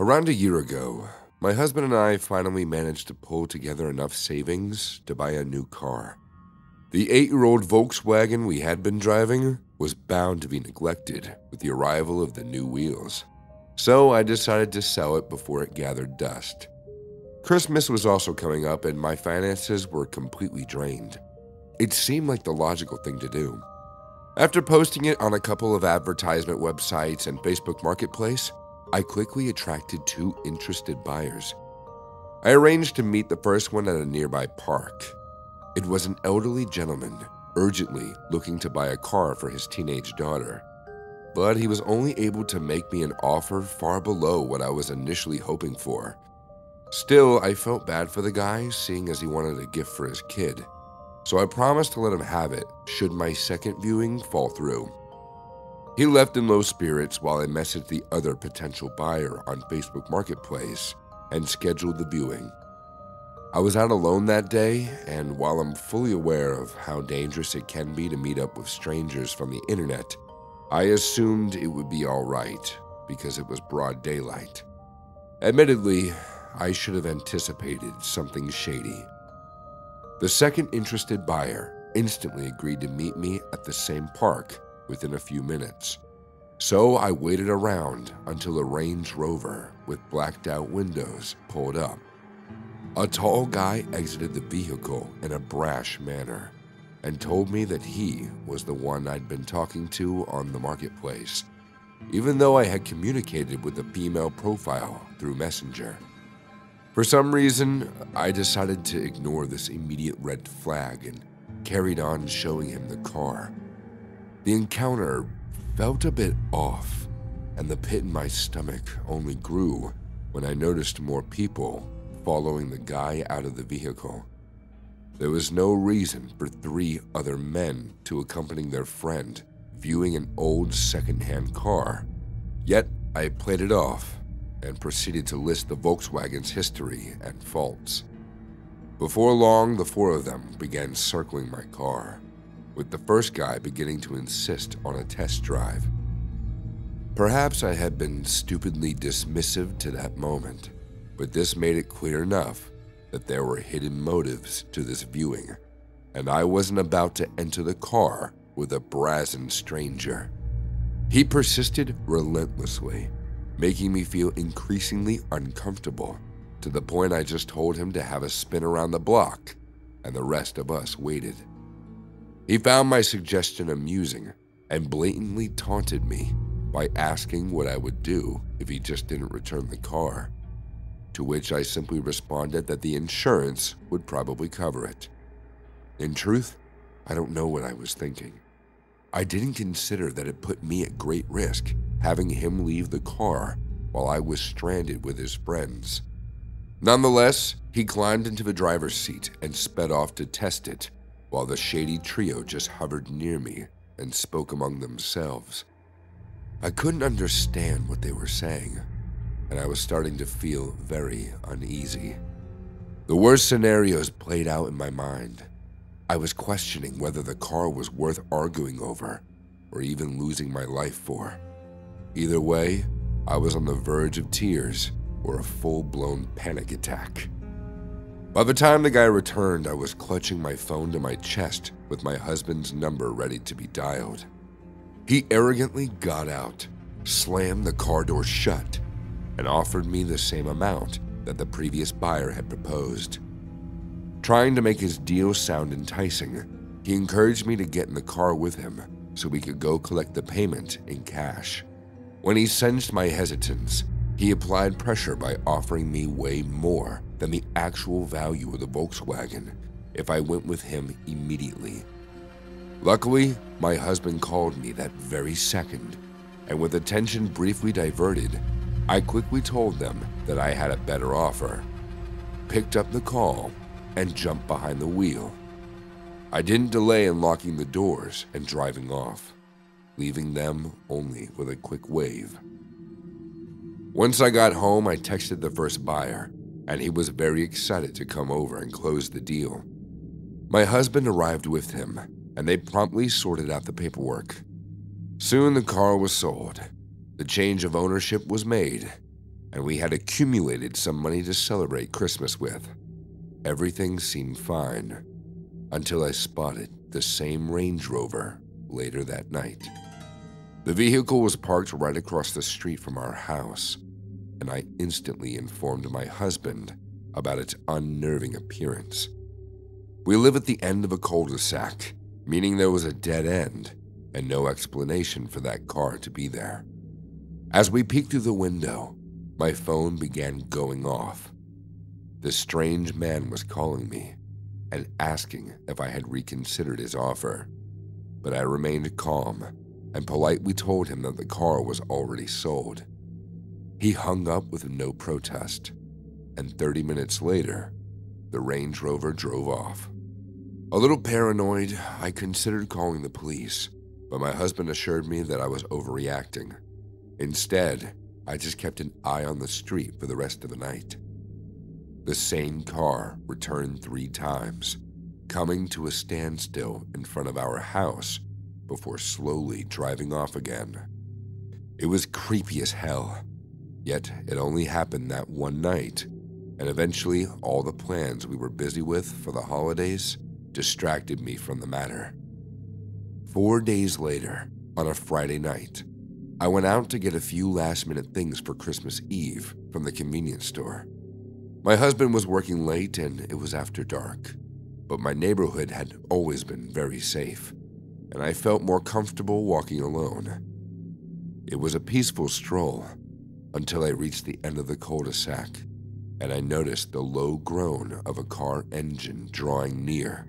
Around a year ago, my husband and I finally managed to pull together enough savings to buy a new car. The 8-year-old Volkswagen we had been driving was bound to be neglected with the arrival of the new wheels, so I decided to sell it before it gathered dust. Christmas was also coming up and my finances were completely drained. It seemed like the logical thing to do. After posting it on a couple of advertisement websites and Facebook Marketplace, I quickly attracted 2 interested buyers. I arranged to meet the first one at a nearby park. It was an elderly gentleman urgently looking to buy a car for his teenage daughter, but he was only able to make me an offer far below what I was initially hoping for. Still, I felt bad for the guy, seeing as he wanted a gift for his kid, so I promised to let him have it should my second viewing fall through. He left in low spirits while I messaged the other potential buyer on Facebook Marketplace and scheduled the viewing. I was out alone that day, and while I'm fully aware of how dangerous it can be to meet up with strangers from the internet, I assumed it would be all right because it was broad daylight. Admittedly, I should have anticipated something shady. The second interested buyer instantly agreed to meet me at the same park within a few minutes, so I waited around until a Range Rover with blacked out windows pulled up. A tall guy exited the vehicle in a brash manner and told me that he was the one I'd been talking to on the marketplace, even though I had communicated with the female profile through Messenger. For some reason, I decided to ignore this immediate red flag and carried on showing him the car. The encounter felt a bit off, and the pit in my stomach only grew when I noticed more people following the guy out of the vehicle. There was no reason for 3 other men to accompany their friend viewing an old second-hand car, yet I played it off and proceeded to list the Volkswagen's history and faults. Before long, the 4 of them began circling my car, with the first guy beginning to insist on a test drive. Perhaps I had been stupidly dismissive to that moment, but this made it clear enough that there were hidden motives to this viewing, and I wasn't about to enter the car with a brazen stranger. He persisted relentlessly, making me feel increasingly uncomfortable, to the point I just told him to have a spin around the block, and the rest of us waited. He found my suggestion amusing and blatantly taunted me by asking what I would do if he just didn't return the car, to which I simply responded that the insurance would probably cover it. In truth, I don't know what I was thinking. I didn't consider that it put me at great risk having him leave the car while I was stranded with his friends. Nonetheless, he climbed into the driver's seat and sped off to test it, while the shady trio just hovered near me and spoke among themselves. I couldn't understand what they were saying, and I was starting to feel very uneasy. The worst scenarios played out in my mind. I was questioning whether the car was worth arguing over or even losing my life for. Either way, I was on the verge of tears or a full-blown panic attack. By the time the guy returned, I was clutching my phone to my chest with my husband's number ready to be dialed. He arrogantly got out, slammed the car door shut, and offered me the same amount that the previous buyer had proposed. Trying to make his deal sound enticing, he encouraged me to get in the car with him so we could go collect the payment in cash. When he sensed my hesitance, he applied pressure by offering me way more than the actual value of the Volkswagen if I went with him immediately. Luckily, my husband called me that very second, and with attention briefly diverted, I quickly told them that I had a better offer, picked up the call, and jumped behind the wheel. I didn't delay in locking the doors and driving off, leaving them only with a quick wave. Once I got home, I texted the first buyer, and he was very excited to come over and close the deal. My husband arrived with him, and they promptly sorted out the paperwork. Soon the car was sold, the change of ownership was made, and we had accumulated some money to celebrate Christmas with. Everything seemed fine until I spotted the same Range Rover later that night. The vehicle was parked right across the street from our house, and I instantly informed my husband about its unnerving appearance. We live at the end of a cul-de-sac, meaning there was a dead end and no explanation for that car to be there. As we peeked through the window, my phone began going off. The strange man was calling me and asking if I had reconsidered his offer, but I remained calm and politely told him that the car was already sold. He hung up with no protest, and 30 minutes later, the Range Rover drove off. A little paranoid, I considered calling the police, but my husband assured me that I was overreacting. Instead, I just kept an eye on the street for the rest of the night. The same car returned 3 times, coming to a standstill in front of our house before slowly driving off again. It was creepy as hell, yet it only happened that one night, and eventually all the plans we were busy with for the holidays distracted me from the matter. 4 days later, on a Friday night, I went out to get a few last-minute things for Christmas Eve from the convenience store. My husband was working late and it was after dark, but my neighborhood had always been very safe, and I felt more comfortable walking alone. It was a peaceful stroll until I reached the end of the cul-de-sac, and I noticed the low groan of a car engine drawing near.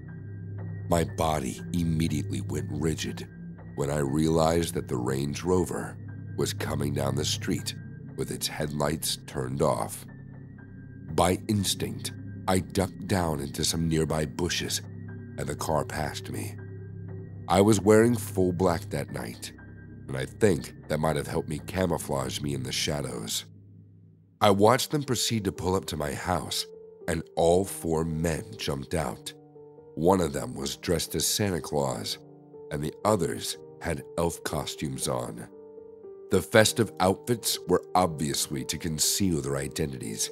My body immediately went rigid when I realized that the Range Rover was coming down the street with its headlights turned off. By instinct, I ducked down into some nearby bushes, and the car passed me. I was wearing full black that night, and I think that might have helped me camouflage me in the shadows. I watched them proceed to pull up to my house, and all 4 men jumped out. One of them was dressed as Santa Claus, and the others had elf costumes on. The festive outfits were obviously to conceal their identities,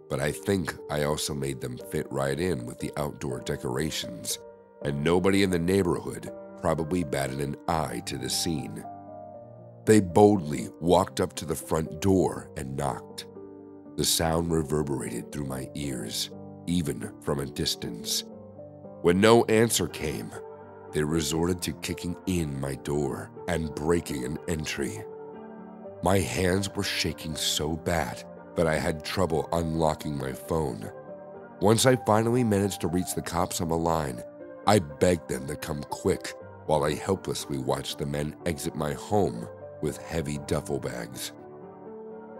but I think I also made them fit right in with the outdoor decorations, and nobody in the neighborhood probably batted an eye to the scene. They boldly walked up to the front door and knocked. The sound reverberated through my ears, even from a distance. When no answer came, they resorted to kicking in my door and breaking an entry. My hands were shaking so bad that I had trouble unlocking my phone. Once I finally managed to reach the cops on the line, I begged them to come quick while I helplessly watched the men exit my home with heavy duffel bags.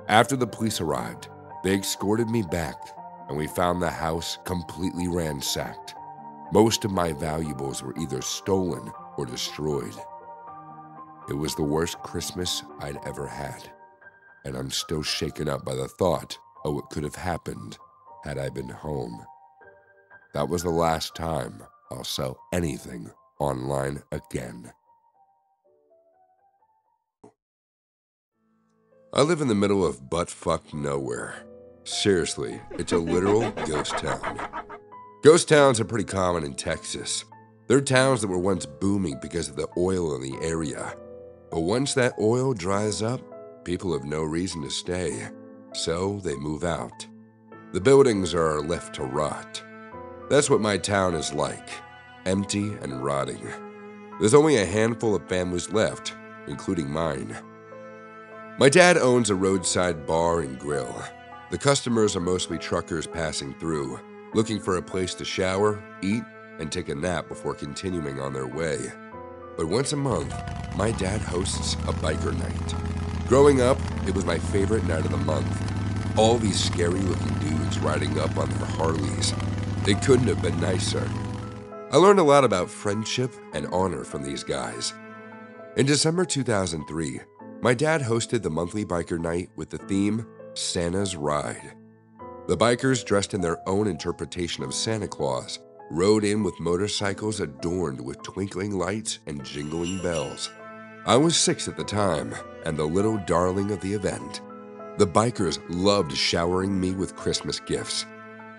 After the police arrived, they escorted me back, and we found the house completely ransacked. Most of my valuables were either stolen or destroyed. It was the worst Christmas I'd ever had, and I'm still shaken up by the thought of what could have happened had I been home. That was the last time I'll sell anything online again. I live in the middle of butt-fuck nowhere. Seriously, it's a literal ghost town. Ghost towns are pretty common in Texas. They're towns that were once booming because of the oil in the area. But once that oil dries up, people have no reason to stay, so they move out. The buildings are left to rot. That's what my town is like, empty and rotting. There's only a handful of families left, including mine. My dad owns a roadside bar and grill. The customers are mostly truckers passing through, looking for a place to shower, eat, and take a nap before continuing on their way. But once a month, my dad hosts a biker night. Growing up, it was my favorite night of the month. All these scary-looking dudes riding up on their Harleys. They couldn't have been nicer. I learned a lot about friendship and honor from these guys. In December 2003, my dad hosted the monthly biker night with the theme Santa's Ride. The bikers, dressed in their own interpretation of Santa Claus, rode in with motorcycles adorned with twinkling lights and jingling bells. I was 6 at the time, and the little darling of the event. The bikers loved showering me with Christmas gifts.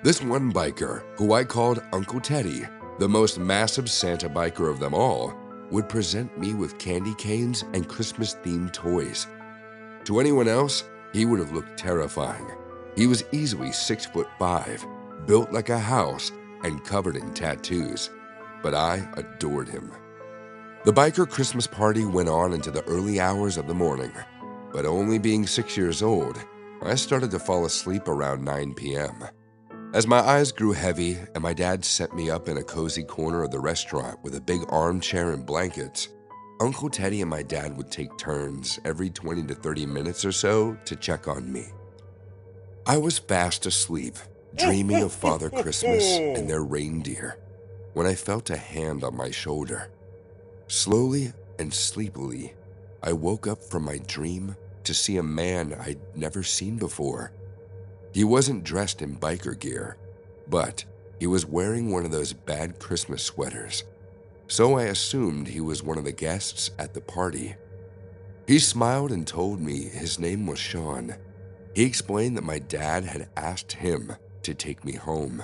This one biker, who I called Uncle Teddy, the most massive Santa biker of them all, would present me with candy canes and Christmas-themed toys. To anyone else, he would have looked terrifying. He was easily 6'5", built like a house, and covered in tattoos. But I adored him. The biker Christmas party went on into the early hours of the morning, but only being 6 years old, I started to fall asleep around 9 p.m. As my eyes grew heavy and my dad set me up in a cozy corner of the restaurant with a big armchair and blankets, Uncle Teddy and my dad would take turns every 20 to 30 minutes or so to check on me. I was fast asleep, dreaming of Father Christmas and their reindeer, when I felt a hand on my shoulder. Slowly and sleepily, I woke up from my dream to see a man I'd never seen before. He wasn't dressed in biker gear, but he was wearing one of those bad Christmas sweaters, so I assumed he was one of the guests at the party. He smiled and told me his name was Sean. He explained that my dad had asked him to take me home.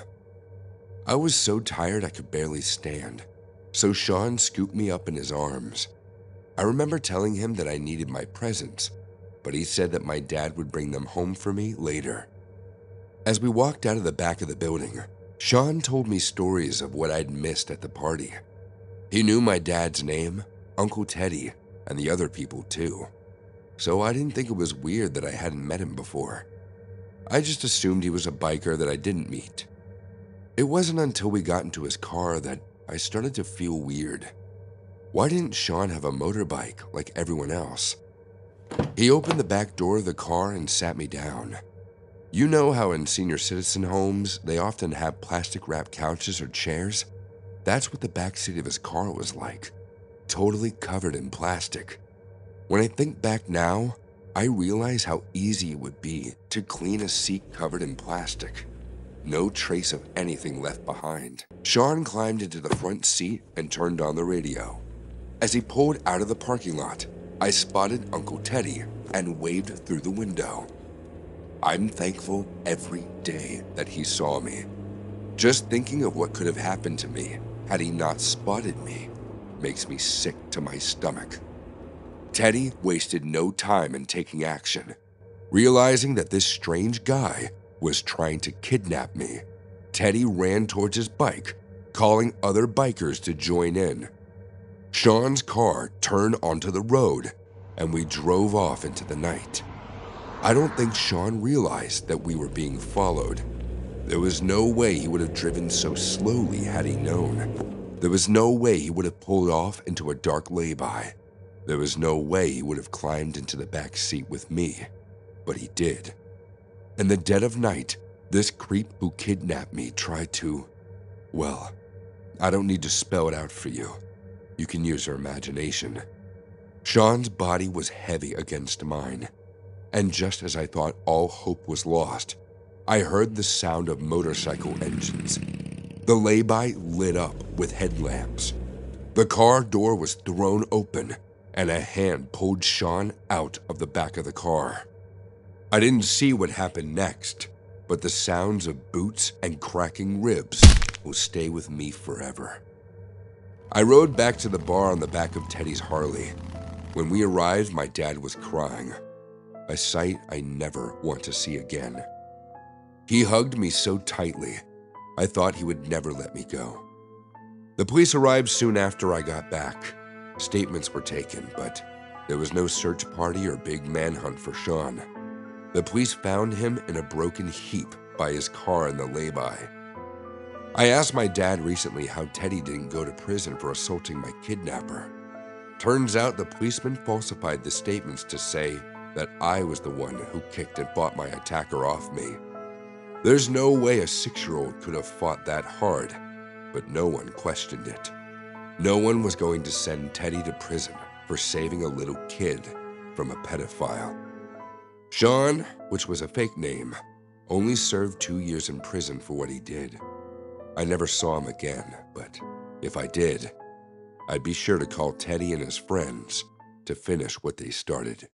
I was so tired I could barely stand, so Sean scooped me up in his arms. I remember telling him that I needed my presents, but he said that my dad would bring them home for me later. As we walked out of the back of the building, Sean told me stories of what I'd missed at the party. He knew my dad's name, Uncle Teddy, and the other people too, so I didn't think it was weird that I hadn't met him before. I just assumed he was a biker that I didn't meet. It wasn't until we got into his car that I started to feel weird. Why didn't Sean have a motorbike like everyone else? He opened the back door of the car and sat me down. You know how in senior citizen homes, they often have plastic-wrapped couches or chairs? That's what the backseat of his car was like, totally covered in plastic. When I think back now, I realize how easy it would be to clean a seat covered in plastic. No trace of anything left behind. Sean climbed into the front seat and turned on the radio. As he pulled out of the parking lot, I spotted Uncle Teddy and waved through the window. I'm thankful every day that he saw me. Just thinking of what could have happened to me had he not spotted me makes me sick to my stomach. Teddy wasted no time in taking action. Realizing that this strange guy was trying to kidnap me, Teddy ran towards his bike, calling other bikers to join in. Sean's car turned onto the road, and we drove off into the night. I don't think Sean realized that we were being followed. There was no way he would have driven so slowly had he known. There was no way he would have pulled off into a dark lay-by. There was no way he would have climbed into the back seat with me, but he did. In the dead of night, this creep who kidnapped me tried to, well, I don't need to spell it out for you. You can use your imagination. Sean's body was heavy against mine, and just as I thought all hope was lost, I heard the sound of motorcycle engines. The lay-by lit up with headlamps. The car door was thrown open, and a hand pulled Sean out of the back of the car. I didn't see what happened next, but the sounds of boots and cracking ribs will stay with me forever. I rode back to the bar on the back of Teddy's Harley. When we arrived, my dad was crying, a sight I never want to see again. He hugged me so tightly, I thought he would never let me go. The police arrived soon after I got back. Statements were taken, but there was no search party or big manhunt for Sean. The police found him in a broken heap by his car in the lay-by. I asked my dad recently how Teddy didn't go to prison for assaulting my kidnapper. Turns out the policeman falsified the statements to say that I was the one who kicked and fought my attacker off me. There's no way a 6-year-old could have fought that hard, but no one questioned it. No one was going to send Teddy to prison for saving a little kid from a pedophile. Sean, which was a fake name, only served 2 years in prison for what he did. I never saw him again, but if I did, I'd be sure to call Teddy and his friends to finish what they started.